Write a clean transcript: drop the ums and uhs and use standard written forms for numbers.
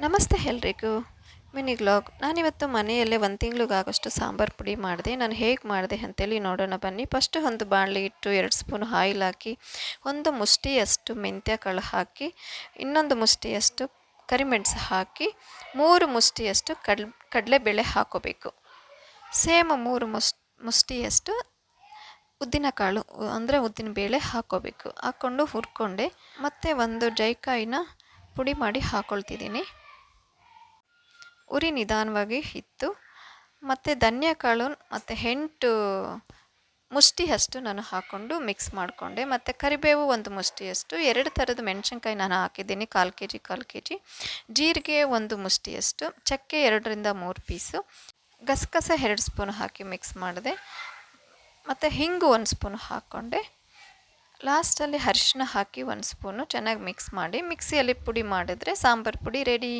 ನಮಸ್ತೆ ಎಲ್ರಿಗೂ. Mini vlog. ನಾನಿವತ್ತು ಮನೆಯಲ್ಲೇ 1 ತಿಂಗಳಿಗಾಗೋಷ್ಟು ಸಾಂಬಾರು ಪುಡಿ ಮಾಡಿದೆ. ನಾನು ಹೇಗೆ ಮಾಡಿದೆ ಅಂತೇಳಿ ನೋಡೋಣ ಬನ್ನಿ. ಫಸ್ಟು ಒಂದು ಬಾಣಲೆ ಇಟ್ಟು 2 ಸ್ಪೂನ್ ಆಯಿಲ್ ಹಾಕಿ, ಒಂದು ಮುಷ್ಟಿಯಷ್ಟು ಮೆಂತ್ಯ ಕಾಳು ಹಾಕಿ, ಇನ್ನೊಂದು ಮುಷ್ಟಿಯಷ್ಟು ಕರಿಮೆಣಸು ಹಾಕಿ, 3 ಮುಷ್ಟಿಯಷ್ಟು ಕಡಲೆಬೇಳೆ ಹಾಕೋಬೇಕು. ಸೇಮ್ 3 ಮುಷ್ಟಿಯಷ್ಟು ಉದ್ದಿನಕಾಳು ಅಂದರೆ ಉದ್ದಿನಬೇಳೆ ಹಾಕ್ಕೋಬೇಕು. ಹಾಕ್ಕೊಂಡು ಹುರ್ಕೊಂಡೆ. ಮತ್ತು ಒಂದು ಜಾಯಿಕಾಯಿನ ಪುಡಿ ಮಾಡಿ ಹಾಕ್ಕೊಳ್ತಿದ್ದೀನಿ. ಉರಿ ನಿಧಾನವಾಗಿ ಇತ್ತು. ಮತ್ತು ಧನಿಯಾಕಾಳು ಮತ್ತು 8 ಮುಷ್ಟಿಯಷ್ಟು ನಾನು ಹಾಕ್ಕೊಂಡು ಮಿಕ್ಸ್ ಮಾಡಿಕೊಂಡೆ. ಮತ್ತು ಕರಿಬೇವು 1 ಮುಷ್ಟಿಯಷ್ಟು, 2 ಥರದ ಮೆಣಸಿನ್ಕಾಯಿ ನಾನು ಹಾಕಿದ್ದೀನಿ, 1/4 kg ಜೀರಿಗೆ 1 ಮುಷ್ಟಿಯಷ್ಟು, ಚಕ್ಕೆ 2ರಿಂದ 3 ಪೀಸು, ಗಸಗಸೆ 2 ಸ್ಪೂನ್ ಹಾಕಿ ಮಿಕ್ಸ್ ಮಾಡಿದೆ. ಮತ್ತು ಹಿಂಗು 1 ಸ್ಪೂನ್ ಹಾಕ್ಕೊಂಡೆ. ಲಾಸ್ಟಲ್ಲಿ ಅರಿಶಿನ ಹಾಕಿ 1 ಸ್ಪೂನು ಚೆನ್ನಾಗಿ ಮಿಕ್ಸ್ ಮಾಡಿ ಮಿಕ್ಸಿಯಲ್ಲಿ ಪುಡಿ ಮಾಡಿದ್ರೆ ಸಾಂಬಾರು ಪುಡಿ ರೆಡಿ.